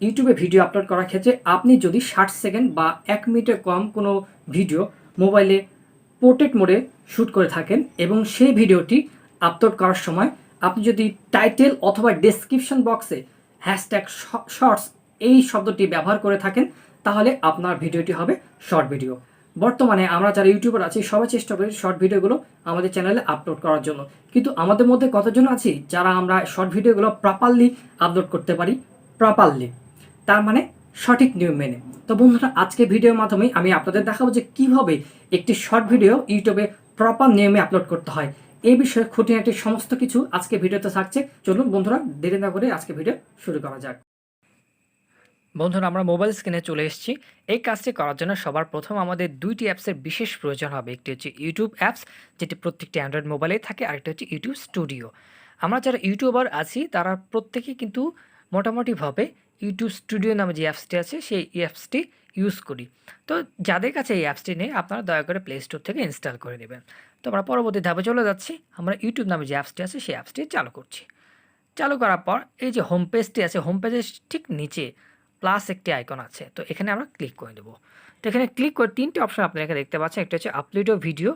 ইউটিউবে video upload করার ক্ষেত্রে আপনি যদি 60 সেকেন্ড বা 1 মিনিটের কম কোনো ভিডিও মোবাইলে পোর্ট্রেট মোডে শ্যুট করে থাকেন এবং সেই ভিডিওটি আপলোড করার সময় আপনি যদি টাইটেল অথবা ডেসক্রিপশন বক্সে হ্যাশট্যাগ শর্টস এই শব্দটি ব্যবহার করে থাকেন তাহলে আপনার ভিডিওটি হবে শর্ট ভিডিও। বর্তমানে আমরা যারা ইউটিউবার আছি সবাই চেষ্টা করি শর্ট ভিডিওগুলো আমাদের চ্যানেলে আপলোড করার জন্য, কিন্তু আমাদের মধ্যে কতজন আছি যারা আমরা শর্ট ভিডিওগুলো প্রপারলি আপলোড করতে পারি, প্রপারলি তার মানে সঠিক নিয়ম মেনে। তো বন্ধুরা, আজকে ভিডিওর মাধ্যমে আমি আপনাদের দেখাবো যে কিভাবে একটি শর্ট ভিডিও ইউটিউবে প্রপার নিয়মে আপলোড করতে হয়। এই বিষয়ে খুঁটিনাটি সমস্ত কিছু আজকে ভিডিওতে থাকছে। চলুন বন্ধুরা, দেরি না করে আজকে ভিডিও শুরু করা যাক। বন্ধুরা, আমরা মোবাইল স্ক্রিনে চলে এসেছি। এই কাজটি করার জন্য সবার প্রথম আমাদের দুইটি অ্যাপসের বিশেষ প্রয়োজন হবে। একটি হচ্ছে ইউটিউব অ্যাপস, যেটি প্রত্যেকটি অ্যান্ড্রয়েড মোবাইলেই থাকে, আরেকটি হচ্ছে ইউটিউব স্টুডিও। আমরা যারা ইউটিউবার আছি তারা প্রত্যেকেই কিন্তু মোটামুটিভাবে ইউটিউব স্টুডিও নামে যে অ্যাপসটি আছে সেই অ্যাপসটি ইউজ করি। তো যাদের কাছে এই অ্যাপসটি নেই আপনারা দয়া করে প্লে স্টোর থেকে ইনস্টল করে নেবেন। তো আমরা পরবর্তী ধাপে চলে যাচ্ছি। আমরা ইউটিউব নামে যে অ্যাপসটি আছে সেই অ্যাপসটি চালু করছি। চালু করার পর এই যে হোম পেজটি আছে, হোম পেজের ঠিক নিচে প্লাস একটি আইকন আছে, তো এখানে আমরা ক্লিক করে দেবো। তো এখানে ক্লিক করে তিনটি অপশন আপনি এখানে দেখতে পাচ্ছেন। একটা হচ্ছে আপলোড ভিডিও,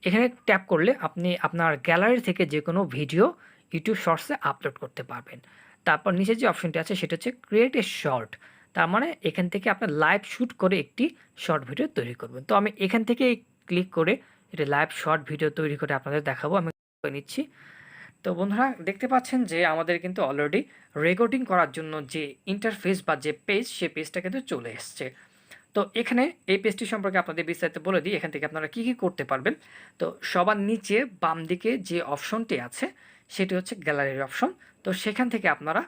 এখানে ট্যাপ করলে আপনি আপনার গ্যালারি থেকে যে কোনো ভিডিও ইউটিউব শর্টসে আপলোড করতে পারবেন। তারপর নিচে যে অপশনটি আছে সেটা হচ্ছে ক্রিয়েট এ শর্ট, তার মানে এখান থেকে আপনার লাইভ শ্যুট করে একটি শর্ট ভিডিও তৈরি করবেন। তো আমি এখান থেকে ক্লিক করে এটা লাইভ শর্ট ভিডিও তৈরি করে আপনাদের দেখাবো। আমি করে নিচ্ছি। তো বন্ধুরা, দেখতে পাচ্ছেন যে আমাদের কিন্তু অলরেডি রেকর্ডিং করার জন্য যে ইন্টারফেস বা যে পেজ, সে পেজটা কিন্তু চলে এসছে। তো এখানে এই পেজটি সম্পর্কে আপনাদের বিস্তারিত বলে দিই, এখান থেকে আপনারা কী কী করতে পারবেন। তো সবার নিচে বাম দিকে যে অপশনটি আছে সেটি হচ্ছে গ্যালারির অপশন। তো সেখান থেকে আপনারা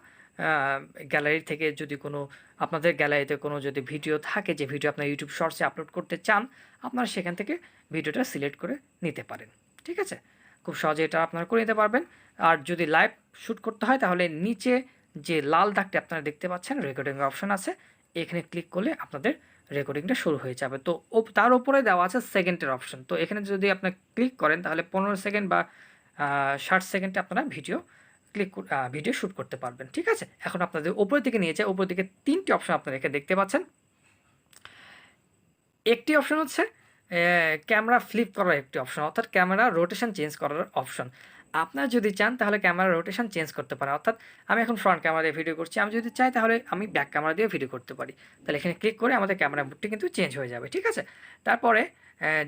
গ্যালারি থেকে যদি কোনো আপনাদের গ্যালারিতে কোনো যদি ভিডিও থাকে, যে ভিডিও আপনার ইউটিউব শর্টসে আপলোড করতে চান, আপনারা সেখান থেকে ভিডিওটা সিলেক্ট করে নিতে পারেন। ঠিক আছে, খুব সহজে এটা আপনারা করে নিতে পারবেন। আর যদি লাইভ শ্যুট করতে হয় তাহলে নিচে যে লাল দাগটি আপনারা দেখতে পাচ্ছেন রেকর্ডিং অপশন আছে, এখানে ক্লিক করলে আপনাদের রেকর্ডিংটা শুরু হয়ে যাবে। তো তার উপরে দেওয়া আছে সেকেন্ডের অপশন। তো এখানে যদি আপনি ক্লিক করেন তাহলে 15 সেকেন্ড বা 60 সেকেন্ডে আপনারা ভিডিও শ্যুট করতে পারবেন। ঠিক আছে, এখন আপনাদের উপরের দিকে নিয়ে যায়, উপরের দিকে তিনটি অপশন আপনারা এখানে দেখতে পাচ্ছেন। একটি অপশন হচ্ছে ক্যামেরা ফ্লিপ করার একটি অপশন, অর্থাৎ ক্যামেরা রোটেশন চেঞ্জ করার অপশন। আপনারা যদি চান তাহলে ক্যামেরা রোটেশন চেঞ্জ করতে পারেন, অর্থাৎ আমি এখন ফ্রন্ট ক্যামেরা দিয়ে ভিডিও করছি, আমি যদি চাই তাহলে আমি ব্যাক ক্যামেরা দিয়ে ভিডিও করতে পারি। তাহলে এখানে ক্লিক করে আমাদের ক্যামেরা মুডটি কিন্তু চেঞ্জ হয়ে যাবে। ঠিক আছে, তারপরে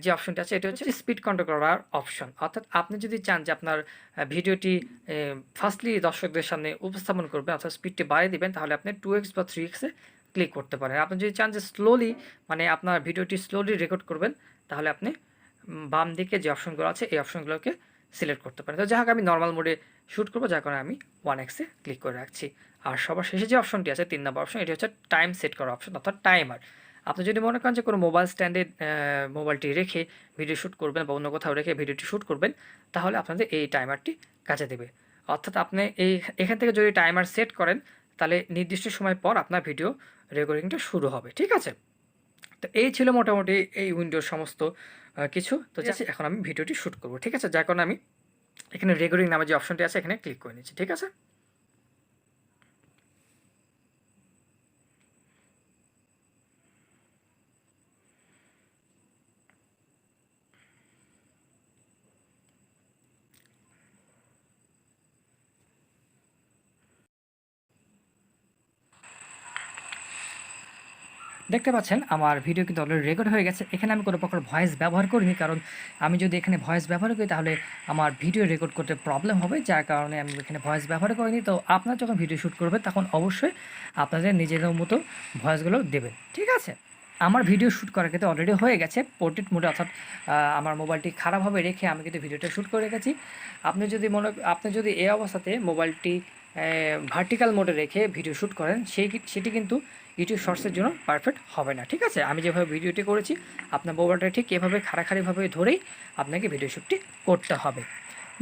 যে অপশনটা আছে এটা হচ্ছে স্পিড কন্ট্রোল করার অপশন, অর্থাৎ আপনি যদি চান যে আপনার ভিডিওটি ফার্স্টলি দর্শকদের সামনে উপস্থাপন করবেন, অর্থাৎ স্পিডটি বাড়িয়ে দিবেন, তাহলে আপনি 2x বা 3x-এ ক্লিক করতে পারেন। আপনি যদি চান যে স্লোলি, মানে আপনার ভিডিওটি স্লোলি রেকর্ড করবেন, তাহলে আপনি বাম দিকে যে অপশনগুলো আছে এই অপশনগুলোকে সিলেক্ট করতে পারেন। তো যাই হোক, আমি নর্মাল মোডে শ্যুট করবো, যার কারণে আমি 1x-এ ক্লিক করে রাখছি। আর সবার শেষে যে অপশনটি আছে 3 নম্বর অপশন, এটি হচ্ছে টাইম সেট করার অপশন, অর্থাৎ টাইমার। আপনি যদি মনে করেন যে কোনো মোবাইল স্ট্যান্ডে মোবাইলটি রেখে ভিডিও শ্যুট করবেন বা অন্য কোথাও রেখে ভিডিওটি শ্যুট করবেন, তাহলে আপনাদের এই টাইমারটি কাজে দেবে। অর্থাৎ আপনি এখান থেকে যদি টাইমার সেট করেন তাহলে নির্দিষ্ট সময় পর আপনার ভিডিও রেকর্ডিংটা শুরু হবে। ঠিক আছে, তো এই ছিল মোটামুটি এই উইন্ডোর সমস্ত কিছু। তো এখন আমি ভিডিওটি শ্যুট করব। ঠিক আছে, যার কারণে আমি এখানে রেকর্ডিং নামে যে অপশনটি আছে এখানে ক্লিক করে নিচ্ছি। ঠিক আছে, দেখতে পাচ্ছেন আমার ভিডিও কিন্তু অলরেডি রেকর্ড হয়ে গেছে। এখানে আমি কোনো প্রকার ভয়েস ব্যবহার করিনি, কারণ আমি যদি এখানে ভয়েস ব্যবহার করি তাহলে আমার ভিডিও রেকর্ড করতে প্রবলেম হবে, যার কারণে আমি এখানে ভয়েস ব্যবহার করিনি। তো আপনারা যখন ভিডিও শ্যুট করবেন তখন অবশ্যই আপনাদের নিজেদের মতো ভয়েসগুলো দেবেন। ঠিক আছে, আমার ভিডিও শ্যুট করার ক্ষেত্রে অলরেডি হয়ে গেছে পোর্ট্রেট মোডে, অর্থাৎ আমার মোবাইলটি খারাপভাবে রেখে আমি কিন্তু ভিডিওটা শ্যুট করে রেখেছি। আপনি যদি এই অবস্থাতে মোবাইলটি ভার্টিক্যাল মোডে রেখে ভিডিও শ্যুট করেন সেটি কিন্তু ইউটিউব শর্টসের জন্য পারফেক্ট হবে না। ঠিক আছে, আমি যেভাবে ভিডিওটি করেছি আপনার মোবাইলটা ঠিক এভাবে খাড়াখাড়িভাবে ধরেই আপনাকে ভিডিও শ্যুটটি করতে হবে।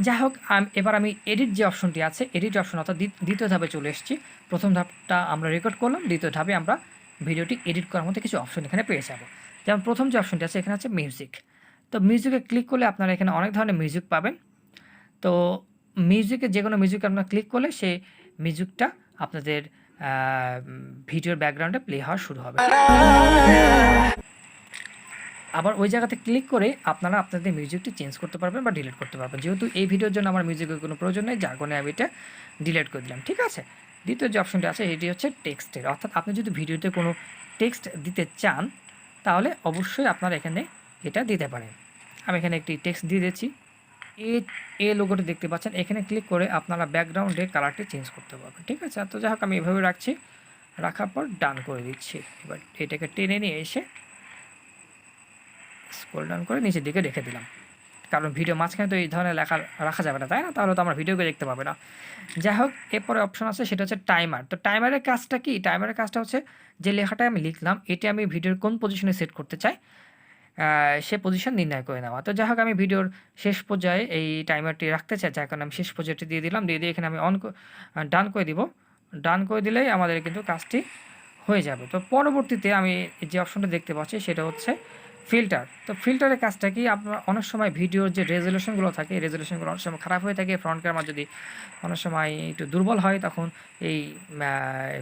যাই হোক, এবার আমি এডিট যে অপশনটি আছে, এডিট অপশন অর্থাৎ দ্বিতীয় ধাপে চলে এসেছি। প্রথম ধাপটা আমরা রেকর্ড করলাম, দ্বিতীয় ধাপে আমরা ভিডিওটি এডিট করার মধ্যে কিছু অপশন এখানে পেয়ে যাব। যেমন প্রথম যে অপশনটি আছে এখানে আছে মিউজিক। তো মিউজিকে ক্লিক করলে আপনারা এখানে অনেক ধরনের মিউজিক পাবেন। তো মিউজিকে যে কোনো মিউজিক আপনারা ক্লিক করলে সেই মিউজিকটা আপনাদের ভিডিওর ব্যাকগ্রাউন্ডে প্লে হওয়া শুরু হবে। আবার ওই জায়গাতে ক্লিক করে আপনারা আপনাদের মিউজিকটি চেঞ্জ করতে পারবেন বা ডিলিট করতে পারবেন। যেহেতু এই ভিডিওর জন্য আমার মিউজিকের কোনো প্রয়োজন নেই, যার কারণে আমি এটা ডিলিট করে দিলাম। ঠিক আছে, দ্বিতীয় যে অপশনটি আছে এটি হচ্ছে টেক্সটের, অর্থাৎ আপনি যদি ভিডিওতে কোনো টেক্সট দিতে চান তাহলে অবশ্যই আপনারা এখানে এটা দিতে পারেন। আমি এখানে একটি টেক্সট দিয়ে দিচ্ছি। এ লোগোটি দেখতে পাচ্ছেন, এখানে ক্লিক করে আপনারা ব্যাকগ্রাউন্ডে কালারটি চেঞ্জ করতে পারবেন। ঠিক আছে, তো যাই হোক আমি এভাবে রাখছি, রাখার পর ডান করে দিচ্ছি। এবার এটাকে টেনে নিয়ে এসে স্ক্রল ডাউন করে নিচের দিকে রেখে দিলাম, কারণ ভিডিও মাঝখানে তো এই ধরনের লেখা রাখা যাবে না, তাই না? তাহলে তো আমার ভিডিওকে দেখতে পাবে না। যাই হোক, এরপরে অপশন আছে সেটা হচ্ছে টাইমার। তো টাইমারের কাজটা কি? টাইমারের কাজটা হচ্ছে যে লেখাটা আমি লিখলাম এটি আমি ভিডিওর কোন পজিশনে সেট করতে চাই সে পজিশন নির্ণয় করে নেওয়া। তো যাই হোক আমি ভিডিওর শেষ পর্যায়ে এই টাইমারটি রাখতে চাই, যার কারণে আমি শেষ পর্যায়টি দিয়ে দিলাম। দিয়ে এখানে আমি ডান করে দিব। ডান করে দিলেই আমাদের কিন্তু কাজটি হয়ে যাবে। তো পরবর্তীতে আমি যে অপশনটা দেখতে পাচ্ছি সেটা হচ্ছে ফিল্টার। তো ফিল্টারের কাজটা কি? আপনার অনেক সময় ভিডিওর যে রেজলিউশনগুলো থাকে, এই রেজলিউশনগুলো অনেক সময় খারাপ হয়ে থাকে, ফ্রন্ট ক্যামেরা যদি অনেক সময় একটু দুর্বল হয়, তখন এই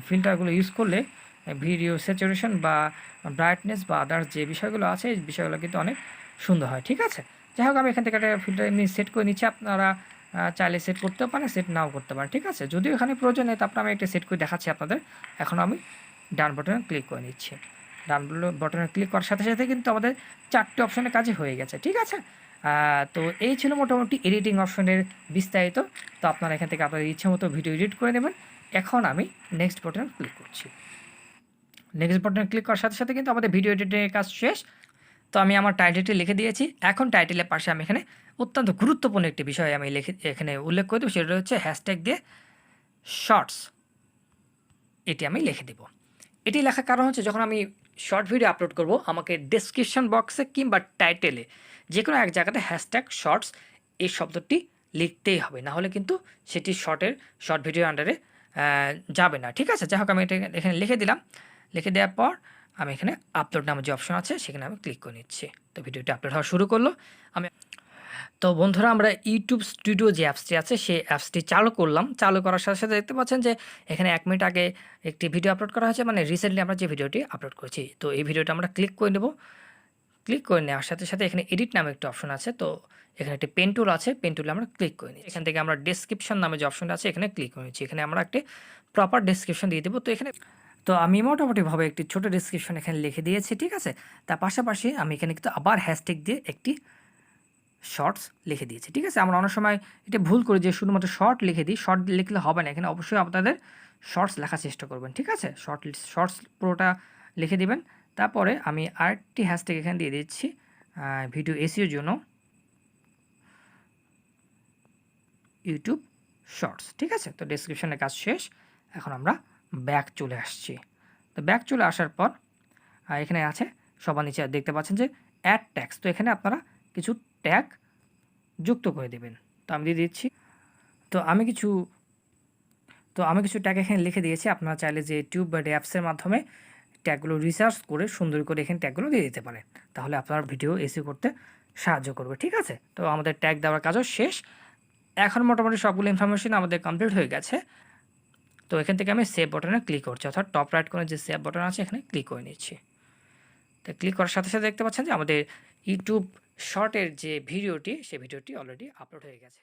ফিল্টারগুলো ইউজ করলে ভিডিও স্যাচুরেশন বা ব্রাইটনেস বা আদার্স যে বিষয়গুলো আছে এই বিষয়গুলো কিন্তু অনেক সুন্দর হয়। ঠিক আছে, যাই হোক আমি এখান থেকে একটা ফিল্টার এমনি সেট করে নিচ্ছি। আপনারা চাইলে সেট করতেও পারেন, সেট নাও করতে পারেন। ঠিক আছে, যদিও এখানে প্রয়োজন নেই, তারপরে আমি একটা সেট করে দেখাচ্ছি আপনাদের। এখন আমি ডান বাটনে ক্লিক করে নিচ্ছি। ডান বাটনে ক্লিক করার সাথে সাথে কিন্তু আমাদের 4টে অপশনের কাজই হয়ে গেছে। ঠিক আছে, তো এই ছিল মোটামুটি এডিটিং অপশনের বিস্তারিত। তো আপনারা এখান থেকে আপনাদের ইচ্ছে মতো ভিডিও এডিট করে নেবেন। এখন আমি নেক্সট বাটনে ক্লিক করছি। নেক্সট বাটনে ক্লিক করার সাথে সাথে কিন্তু আমাদের ভিডিও এডিটিংয়ের কাজ শেষ। তো আমি আমার টাইটেলটি লিখে দিয়েছি। এখন টাইটেলের পাশে আমি এখানে অত্যন্ত গুরুত্বপূর্ণ একটি বিষয় আমি এখানে উল্লেখ করে দেবো, সেটা হচ্ছে হ্যাশট্যাগ দিয়ে শর্টস, এটি আমি লিখে দেব। এটি লেখার কারণ হচ্ছে যখন আমি শর্ট ভিডিও আপলোড করব, আমাকে ডেসক্রিপশন বক্সে কিংবা টাইটেলে যে কোনো এক জায়গাতে হ্যাশট্যাগ শর্টস এই শব্দটি লিখতেই হবে, না হলে কিন্তু সেটি শর্ট ভিডিও আন্ডারে যাবে না। ঠিক আছে, যাই হোক আমি এটা এখানে লিখে দিলাম। লিখে দেওয়ার পর আমি এখানে আপলোড নামে যে অপশন আছে সেখানে আমি ক্লিক করে নিচ্ছি। তো ভিডিওটি আপলোড হওয়া শুরু করলো। তো বন্ধুরা, আমরা ইউটিউব স্টুডিও যে অ্যাপসটি আছে সেই অ্যাপসটি চালু করলাম। চালু করার সাথে সাথে দেখতে পাচ্ছেন যে এখানে 1 মিনিট আগে একটি ভিডিও আপলোড করা হয়েছে, মানে রিসেন্টলি আমরা যে ভিডিওটি আপলোড করেছি। তো এই ভিডিওটা আমরা ক্লিক করে নেব। ক্লিক করে নেওয়ার সাথে সাথে এখানে এডিট নামে একটা অপশন আছে। তো এখানে একটি পেন টুল আছে, পেন টুলে আমরা ক্লিক করে নিই। এখান থেকে আমরা ডেসক্রিপশন নামে যে অপশনটা আছে এখানে ক্লিক করে নিচ্ছি। এখানে আমরা একটি প্রপার ডেসক্রিপশন দিয়ে দেবো। তো আমি মোটামুটিভাবে একটি ছোটো ডেসক্রিপশন এখানে লিখে দিয়েছি। ঠিক আছে, তার পাশাপাশি আমি এখানে কিন্তু আবার হ্যাশট্যাগ দিয়ে একটি শর্টস লিখে দিয়েছি। ঠিক আছে, আমরা অনেক সময় এটা ভুল করি যে শুধুমাত্র শর্ট লিখে দিই। শর্ট লিখলে হবে না, এখানে অবশ্যই আপনাদের শর্টস লেখার চেষ্টা করবেন। ঠিক আছে, শর্টস পুরোটা লিখে দিবেন। তারপরে আমি আরেকটি হ্যাশট্যাগ এখানে দিয়ে দিচ্ছি ভিডিও এসইওর জন্য, ইউটিউব শর্টস। ঠিক আছে, তো ডেসক্রিপশনের কাজ শেষ। এখন আমরা ব্যাক চলে আসছি। তো ব্যাক চলে আসার পর এখানে আছে সবার নিচে দেখতে পাচ্ছেন যে অ্যাড ট্যাগস। তো এখানে আপনারা কিছু ট্যাগ যুক্ত করে দেবেন। তো আমি দিয়ে দিচ্ছি। তো আমি কিছু ট্যাগ এখানে লিখে দিয়েছি। আপনারা চাইলে যে টিউব বা অ্যাপসের মাধ্যমে ট্যাগগুলো রিসার্চ করে সুন্দর করে এখানে ট্যাগগুলো দিয়ে দিতে পারেন, তাহলে আপনার ভিডিও এসইও করতে সাহায্য করবে। ঠিক আছে, তো আমাদের ট্যাগ দেওয়ার কাজও শেষ। এখন মোটামুটি সবগুলো ইনফরমেশন আমাদের কমপ্লিট হয়ে গেছে। তো এখান থেকে আমি সেভ বাটনে ক্লিক করছি, অর্থাৎ টপ রাইট কোণে যে সেভ বাটন আছে এখানে ক্লিক করে নিচ্ছি। তো ক্লিক করার সাথে সাথে দেখতে পাচ্ছেন যে আমাদের ইউটিউব শর্টের যে ভিডিওটি সেই ভিডিওটি অলরেডি আপলোড হয়ে গেছে।